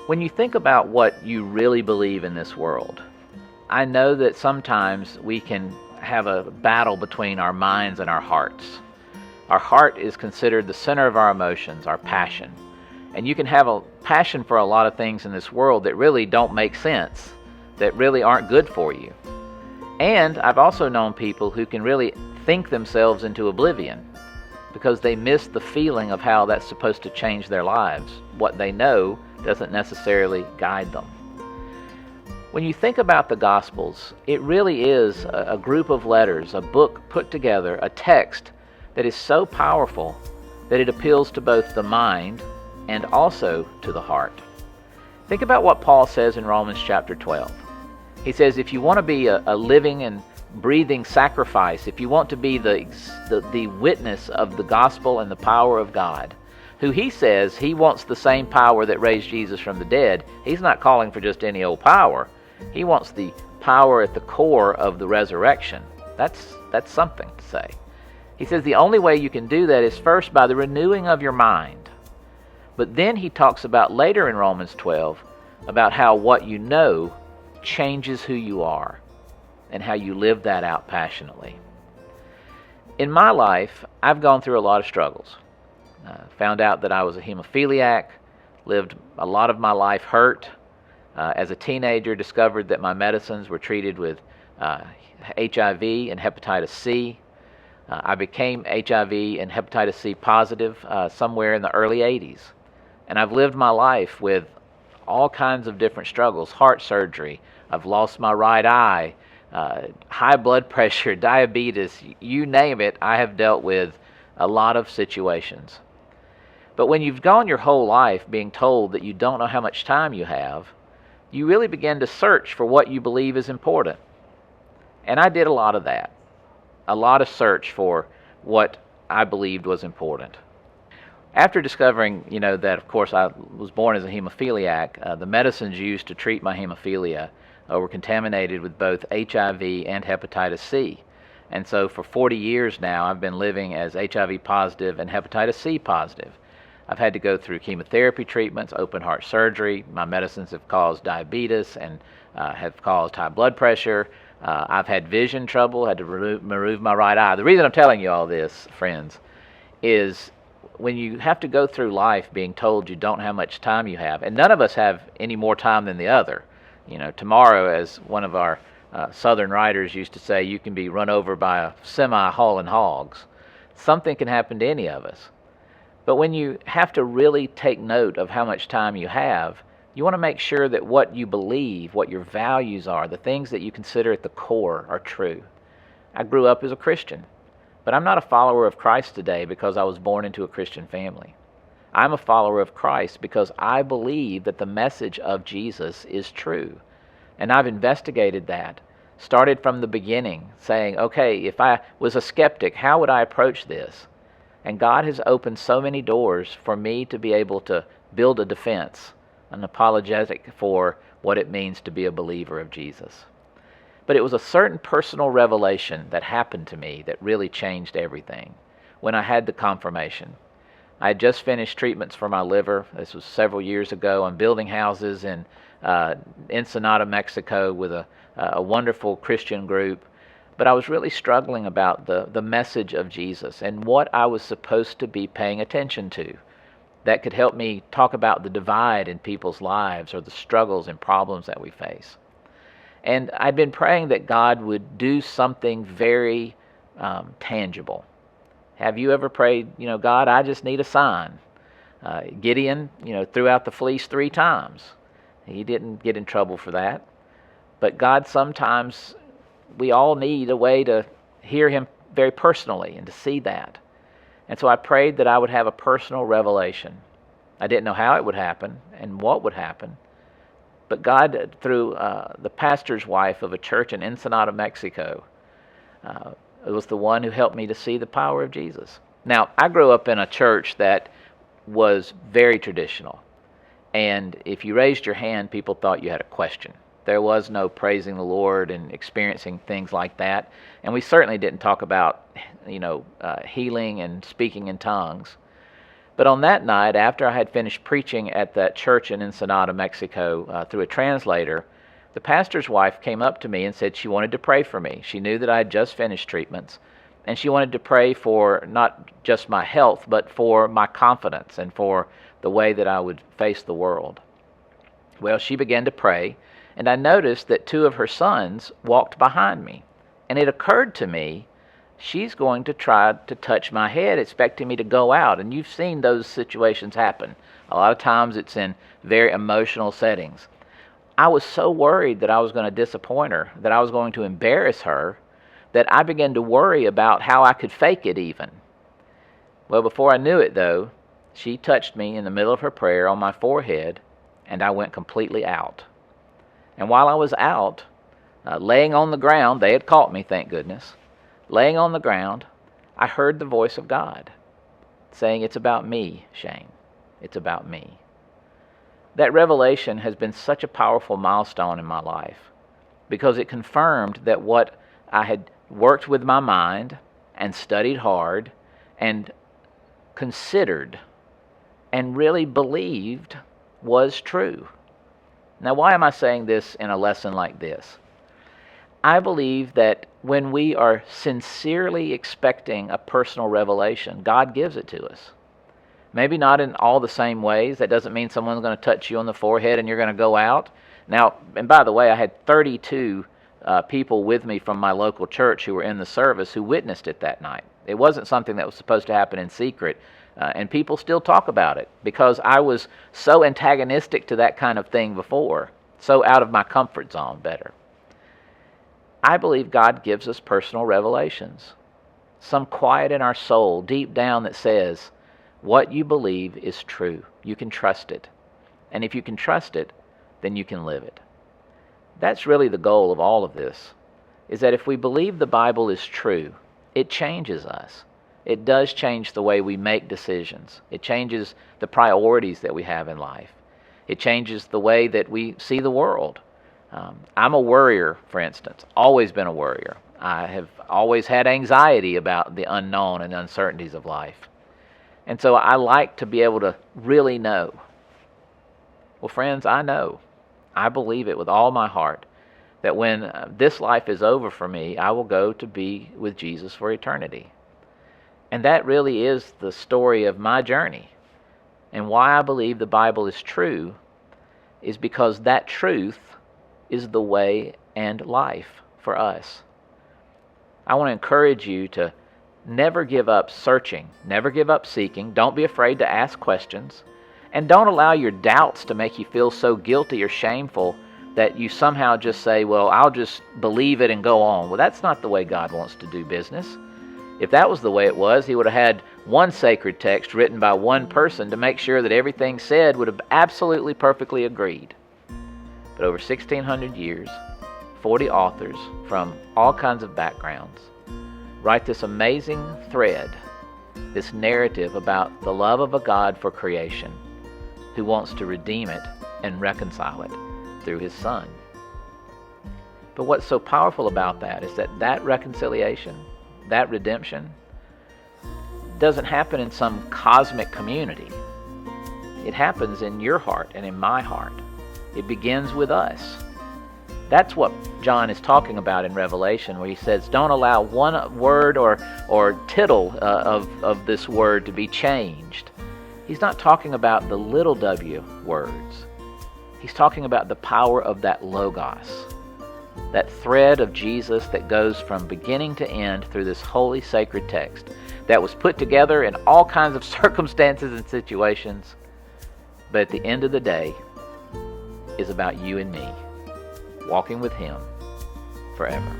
When you think about what you really believe in this world, I know that sometimes we can have a battle between our minds and our hearts. Our heart is considered the center of our emotions, our passion. And you can have a passion for a lot of things in this world that really don't make sense, that really aren't good for you. And I've also known people who can really think themselves into oblivion because they miss the feeling of how that's supposed to change their lives. What they know doesn't necessarily guide them. When you think about the Gospels, it really is a group of letters, a book put together, a text that is so powerful that it appeals to both the mind and also to the heart. Think about what Paul says in Romans chapter 12. He says, if you want to be a living and breathing sacrifice, if you want to be the witness of the gospel and the power of God, who he says he wants the same power that raised Jesus from the dead, he's not calling for just any old power. He wants the power at the core of the resurrection. That's something to say. He says the only way you can do that is first by the renewing of your mind. But then he talks about later in Romans 12 about how what you know changes who you are and how you live that out passionately. In my life, I've gone through a lot of struggles. Found out that I was a hemophiliac, lived a lot of my life hurt. As a teenager, discovered that my medicines were treated with HIV and hepatitis C. I became HIV and hepatitis C positive somewhere in the early 80s. And I've lived my life with all kinds of different struggles, heart surgery, I've lost my right eye, high blood pressure, diabetes, you name it, I have dealt with a lot of situations. But when you've gone your whole life being told that you don't know how much time you have, you really begin to search for what you believe is important. And I did a lot of that. A lot of search for what I believed was important. After discovering, that of course I was born as a hemophiliac, the medicines used to treat my hemophilia were contaminated with both HIV and hepatitis C. And so for 40 years now, I've been living as HIV positive and hepatitis C positive. I've had to go through chemotherapy treatments, open heart surgery. My medicines have caused diabetes and have caused high blood pressure. I've had vision trouble, had to remove my right eye. The reason I'm telling you all this, friends, is when you have to go through life being told you don't know how much time you have, and none of us have any more time than the other. Tomorrow, as one of our Southern writers used to say, you can be run over by a semi hauling hogs. Something can happen to any of us. But when you have to really take note of how much time you have, you want to make sure that what you believe, what your values are, the things that you consider at the core are true. I grew up as a Christian, but I'm not a follower of Christ today because I was born into a Christian family. I'm a follower of Christ because I believe that the message of Jesus is true. And I've investigated that, started from the beginning, saying, okay, if I was a skeptic, how would I approach this? And God has opened so many doors for me to be able to build a defense, an apologetic for what it means to be a believer of Jesus. But it was a certain personal revelation that happened to me that really changed everything when I had the confirmation. I had just finished treatments for my liver. This was several years ago. I'm building houses in Ensenada, Mexico with a wonderful Christian group. But I was really struggling about the message of Jesus and what I was supposed to be paying attention to that could help me talk about the divide in people's lives or the struggles and problems that we face. And I'd been praying that God would do something very tangible. Have you ever prayed, God, I just need a sign? Gideon, threw out the fleece 3 times. He didn't get in trouble for that. But God sometimes, we all need a way to hear him very personally and to see that. And so I prayed that I would have a personal revelation. I didn't know how it would happen and what would happen. But God, through the pastor's wife of a church in Ensenada, Mexico, it was the one who helped me to see the power of Jesus. Now, I grew up in a church that was very traditional. And if you raised your hand, people thought you had a question. There was no praising the Lord and experiencing things like that. And we certainly didn't talk about, healing and speaking in tongues. But on that night, after I had finished preaching at that church in Ensenada, Mexico, through a translator, the pastor's wife came up to me and said she wanted to pray for me. She knew that I had just finished treatments, and she wanted to pray for not just my health, but for my confidence and for the way that I would face the world. Well, she began to pray, and I noticed that 2 of her sons walked behind me. And it occurred to me, she's going to try to touch my head, expecting me to go out. And you've seen those situations happen. A lot of times it's in very emotional settings. I was so worried that I was going to disappoint her, that I was going to embarrass her, that I began to worry about how I could fake it even. Well, before I knew it, though, she touched me in the middle of her prayer on my forehead, and I went completely out. And while I was out, laying on the ground, they had caught me, thank goodness, laying on the ground, I heard the voice of God saying, "It's about me, Shane. It's about me." That revelation has been such a powerful milestone in my life because it confirmed that what I had worked with my mind and studied hard and considered and really believed was true. Now, why am I saying this in a lesson like this? I believe that when we are sincerely expecting a personal revelation, God gives it to us. Maybe not in all the same ways. That doesn't mean someone's going to touch you on the forehead and you're going to go out. Now, and by the way, I had 32 people with me from my local church who were in the service who witnessed it that night. It wasn't something that was supposed to happen in secret. And people still talk about it because I was so antagonistic to that kind of thing before, so out of my comfort zone better. I believe God gives us personal revelations, some quiet in our soul deep down that says, what you believe is true. You can trust it. And if you can trust it, then you can live it. That's really the goal of all of this, is that if we believe the Bible is true, it changes us. It does change the way we make decisions. It changes the priorities that we have in life. It changes the way that we see the world. I'm a worrier, for instance, always been a worrier. I have always had anxiety about the unknown and uncertainties of life. And so I like to be able to really know. Well, friends, I know. I believe it with all my heart that when this life is over for me, I will go to be with Jesus for eternity. And that really is the story of my journey. And why I believe the Bible is true is because that truth is the way and life for us. I want to encourage you to never give up searching, never give up seeking. Don't be afraid to ask questions. And don't allow your doubts to make you feel so guilty or shameful that you somehow just say, well, I'll just believe it and go on. Well, that's not the way God wants to do business. If that was the way it was, He would have had one sacred text written by one person to make sure that everything said would have absolutely perfectly agreed. But over 1,600 years, 40 authors from all kinds of backgrounds write this amazing thread, this narrative about the love of a God for creation who wants to redeem it and reconcile it through His Son. But what's so powerful about that is that reconciliation, that redemption, doesn't happen in some cosmic community. It happens in your heart and in my heart. It begins with us. That's what John is talking about in Revelation, where he says, don't allow one word or tittle of this word to be changed. He's not talking about the little w words. He's talking about the power of that logos, that thread of Jesus that goes from beginning to end through this holy sacred text that was put together in all kinds of circumstances and situations, but at the end of the day is about you and me walking with Him forever.